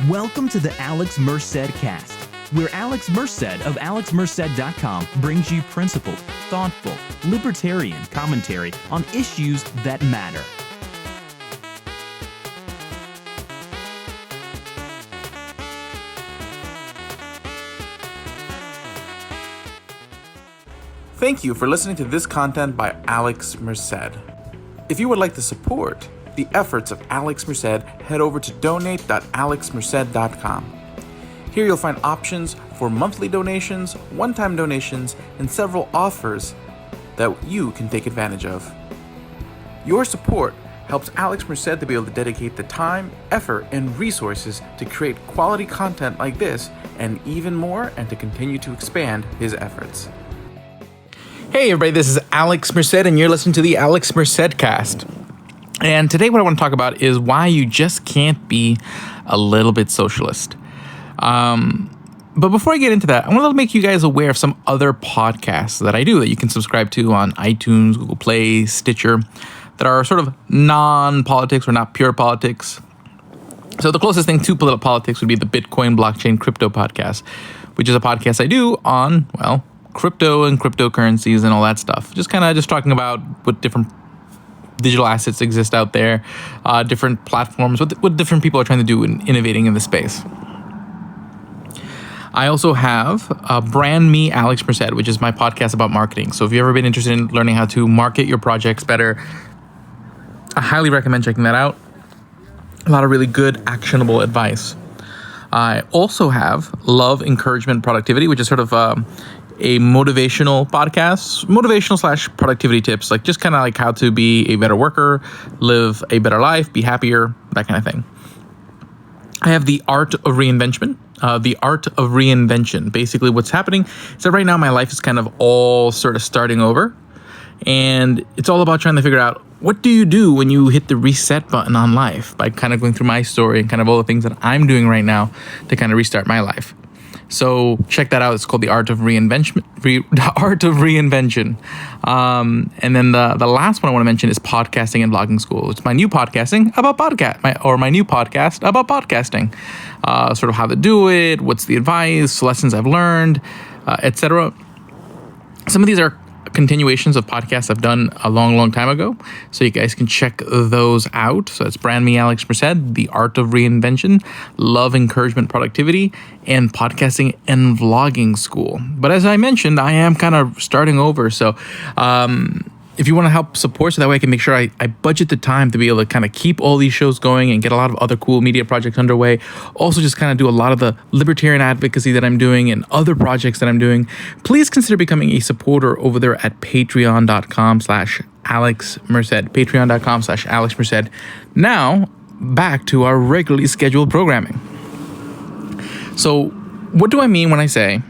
Welcome to the Alex Merced cast, where Alex Merced of alexmerced.com brings you principled, thoughtful, libertarian commentary on issues that matter. Thank you for listening to this content by Alex Merced. If you would like to support the efforts of Alex Merced, head over to donate.alexmerced.com. Here you'll find options for monthly donations, one-time donations, and several offers that you can take advantage of. Your support helps Alex Merced to be able to dedicate the time, effort, and resources to create quality content like this and even more, and to continue to expand his efforts. Hey everybody, this is Alex Merced and you're listening to the Alex Merced cast. And today what I want to talk about is why you just can't be a little bit socialist. But before I get into that, I want to make you guys aware of some other podcasts that I do that you can subscribe to on iTunes, Google Play, Stitcher, that are sort of non-politics or not pure politics. So the closest thing to political politics would be the Bitcoin, blockchain, crypto podcast, which is a podcast I do on, well, crypto and cryptocurrencies and all that stuff. Just talking about what different digital assets exist out there, different platforms, what different people are trying to do in innovating in the space. I also have Brand Me Alex Merced, which is my podcast about marketing. So if you've ever been interested in learning how to market your projects better, I highly recommend checking that out. A lot of really good, actionable advice. I also have Love, Encouragement, Productivity, which is sort of a motivational podcast, motivational / productivity tips, like just kind of like how to be a better worker, live a better life, be happier, that kind of thing. I have The Art of Reinvention. The Art of Reinvention. Basically what's happening is that right now my life is kind of all sort of starting over. And it's all about trying to figure out, what do you do when you hit the reset button on life? By kind of going through my story and kind of all the things that I'm doing right now to kind of restart my life. So check that out. It's called The Art of Reinvention. The Art of Reinvention. And then the last one I want to mention is Podcasting and Blogging School. It's my new podcasting about my new podcast about podcasting. Sort of how to do it, what's the advice, lessons I've learned, etc. Some of these are continuations of podcasts I've done a long time ago, so you guys can check those out. So it's Brand Me Alex Merced, The Art of Reinvention, Love, Encouragement, Productivity, and Podcasting and Vlogging School. But as I mentioned, I am kind of starting over, so if you want to help support, so that way I can make sure I budget the time to be able to kind of keep all these shows going and get a lot of other cool media projects underway. Also just kind of do a lot of the libertarian advocacy that I'm doing and other projects that I'm doing. Please consider becoming a supporter over there at patreon.com/AlexMerced. Patreon.com/AlexMerced. Now, back to our regularly scheduled programming. So what do I mean when I say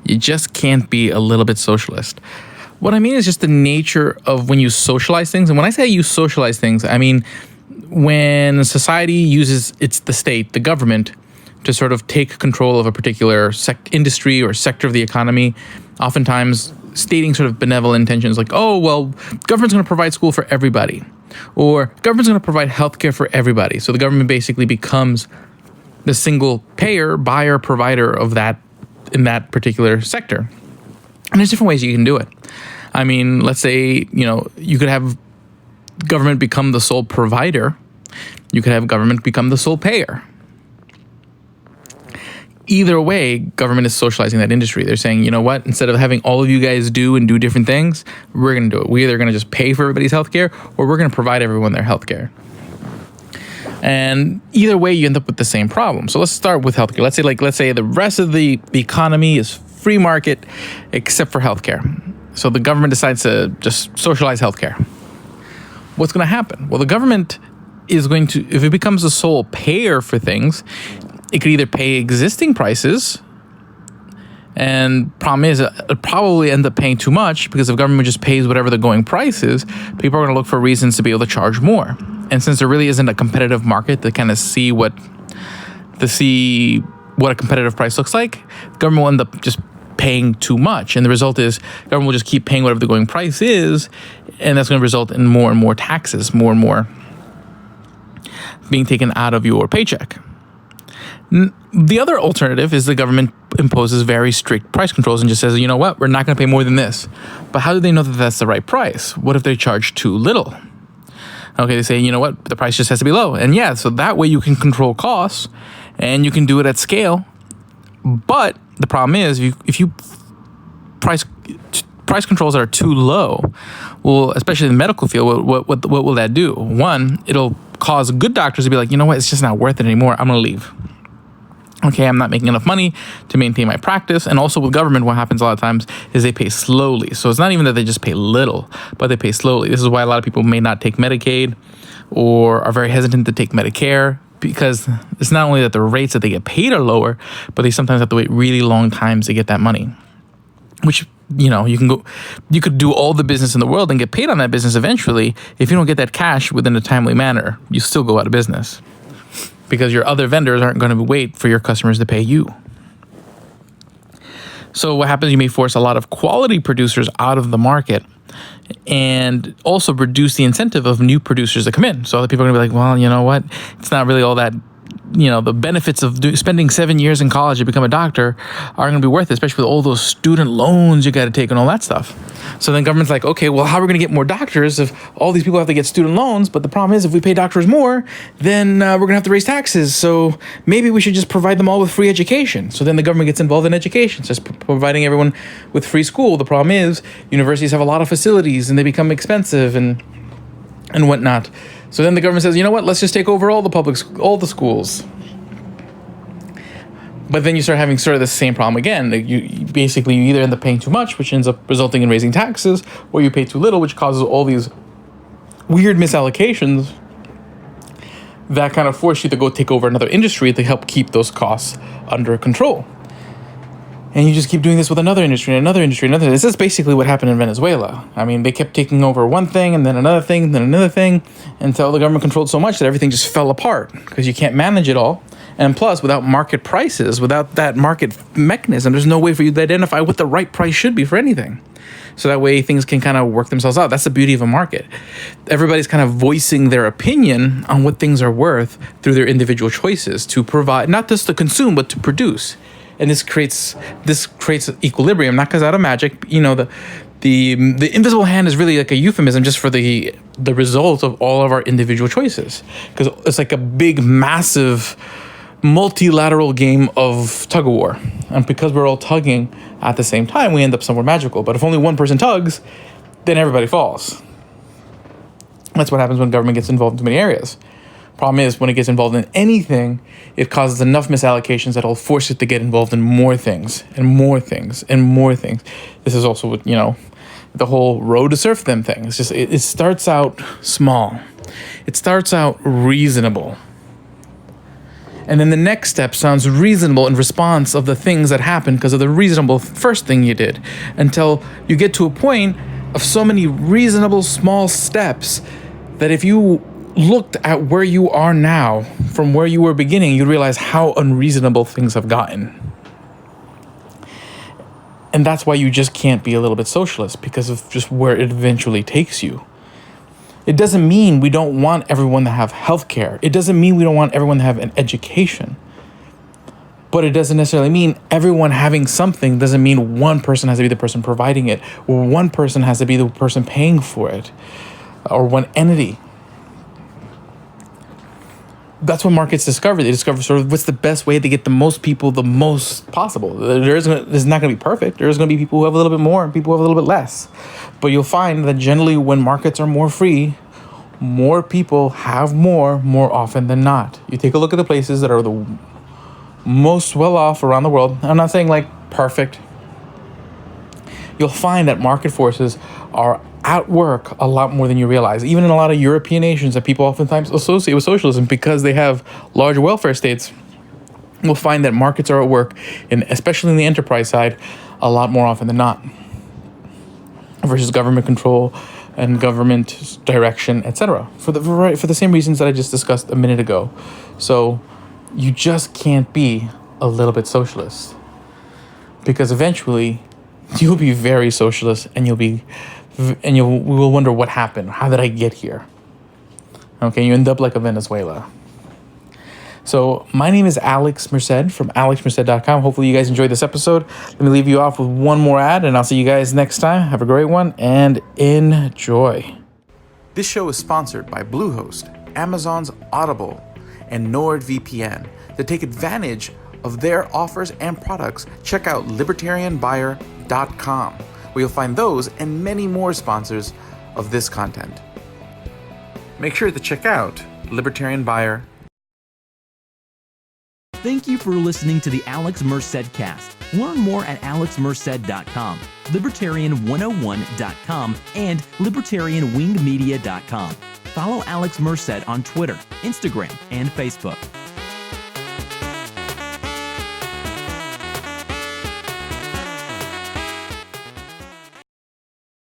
you just can't be a little bit socialist? What I mean is just the nature of when you socialize things. And when I say you socialize things, I mean when society uses the state, the government, to sort of take control of a particular industry or sector of the economy, oftentimes stating sort of benevolent intentions like, oh, well, government's going to provide school for everybody, or government's going to provide healthcare for everybody. So the government basically becomes the single payer, buyer, provider of that in that particular sector. And there's different ways you can do it. I mean, let's say, you could have government become the sole provider. You could have government become the sole payer. Either way, government is socializing that industry. They're saying, you know what, instead of having all of you guys do different things, we're going to do it. We're either going to just pay for everybody's healthcare, or we're going to provide everyone their healthcare. And either way, you end up with the same problem. So let's start with healthcare. Let's say the rest of the economy is free market except for healthcare. So the government decides to just socialize healthcare. What's going to happen? Well, the government is going to, if it becomes the sole payer for things, it could either pay existing prices, and problem is it probably end up paying too much, because if government just pays whatever the going price is, people are going to look for reasons to be able to charge more. And since there really isn't a competitive market to kind of see what a competitive price looks like, government will end up just paying too much. And the result is government will just keep paying whatever the going price is, and that's going to result in more and more taxes, more and more being taken out of your paycheck. The other alternative is the government imposes very strict price controls and just says, you know what, we're not going to pay more than this. But how do they know that that's the right price? What if they charge too little? Okay, they say, you know what, the price just has to be low. And yeah, so that way you can control costs and you can do it at scale. But the problem is, if you price controls that are too low, well, especially in the medical field, what will that do? One, it'll cause good doctors to be like, you know what, it's just not worth it anymore. I'm going to leave. Okay, I'm not making enough money to maintain my practice. And also with government, what happens a lot of times is they pay slowly. So it's not even that they just pay little, but they pay slowly. This is why a lot of people may not take Medicaid or are very hesitant to take Medicare, because it's not only that the rates that they get paid are lower, but they sometimes have to wait really long times to get that money. Which, you know, you could do all the business in the world and get paid on that business eventually. If you don't get that cash within a timely manner, you still go out of business, because your other vendors aren't going to wait for your customers to pay you. So what happens, you may force a lot of quality producers out of the market and also reduce the incentive of new producers to come in. So other people are going to be like, well, you know what? It's not really all that, you know, the benefits of spending 7 years in college to become a doctor aren't going to be worth it, especially with all those student loans you got to take and all that stuff. So then government's like, okay, well, how are we going to get more doctors if all these people have to get student loans? But the problem is, if we pay doctors more, then we're going to have to raise taxes. So maybe we should just provide them all with free education. So then the government gets involved in education, just providing everyone with free school. The problem is, universities have a lot of facilities and they become expensive and whatnot. So then the government says, you know what, let's just take over all the schools. But then you start having sort of the same problem again. You either end up paying too much, which ends up resulting in raising taxes, or you pay too little, which causes all these weird misallocations that kind of force you to go take over another industry to help keep those costs under control. And you just keep doing this with another industry, another industry, another. This is basically what happened in Venezuela. I mean, they kept taking over one thing and then another thing, and then another thing, until the government controlled so much that everything just fell apart, because you can't manage it all. And plus, without market prices, without that market mechanism, there's no way for you to identify what the right price should be for anything. So that way things can kind of work themselves out. That's the beauty of a market. Everybody's kind of voicing their opinion on what things are worth through their individual choices to provide, not just to consume, but to produce. And this creates equilibrium, not because out of magic. You know, the invisible hand is really like a euphemism just for the result of all of our individual choices, because it's like a big, massive, multilateral game of tug of war. And because we're all tugging at the same time, we end up somewhere magical. But if only one person tugs, then everybody falls. That's what happens when government gets involved in too many areas. Problem is, when it gets involved in anything, it causes enough misallocations that it'll force it to get involved in more things and more things and more things. This is also what, you know, the whole road to serfdom thing. It's just, it starts out small. It starts out reasonable. And then the next step sounds reasonable in response of the things that happened because of the reasonable first thing you did, until you get to a point of so many reasonable small steps that if you looked at where you are now from where you were beginning, you'd realize how unreasonable things have gotten. And that's why you just can't be a little bit socialist, because of just where it eventually takes you. It doesn't mean we don't want everyone to have healthcare. It doesn't mean we don't want everyone to have an education. But it doesn't necessarily mean everyone having something doesn't mean one person has to be the person providing it, or one person has to be the person paying for it, or one entity. That's what markets discover. They discover sort of what's the best way to get the most people the most possible. There's not going to be perfect. There's going to be people who have a little bit more and people who have a little bit less. But you'll find that generally when markets are more free, more people have more often than not. You take a look at the places that are the most well off around the world. I'm not saying like perfect. You'll find that market forces are at work a lot more than you realize. Even in a lot of European nations that people oftentimes associate with socialism because they have large welfare states, we'll find that markets are at work, especially in the enterprise side, a lot more often than not, versus government control and government direction, etc. For the same reasons that I just discussed a minute ago. So you just can't be a little bit socialist, because eventually you'll be very socialist, and we will wonder what happened. How did I get here? Okay, you end up like a Venezuela. So my name is Alex Merced from alexmerced.com. Hopefully you guys enjoyed this episode. Let me leave you off with one more ad, and I'll see you guys next time. Have a great one and enjoy. This show is sponsored by Bluehost, Amazon's Audible, and NordVPN. To take advantage of their offers and products, check out libertarianbuyer.com, where you'll find those and many more sponsors of this content. Make sure to check out Libertarian Buyer. Thank you for listening to the Alex Merced Cast. Learn more at alexmerced.com, libertarian101.com, and libertarianwingmedia.com. Follow Alex Merced on Twitter, Instagram, and Facebook.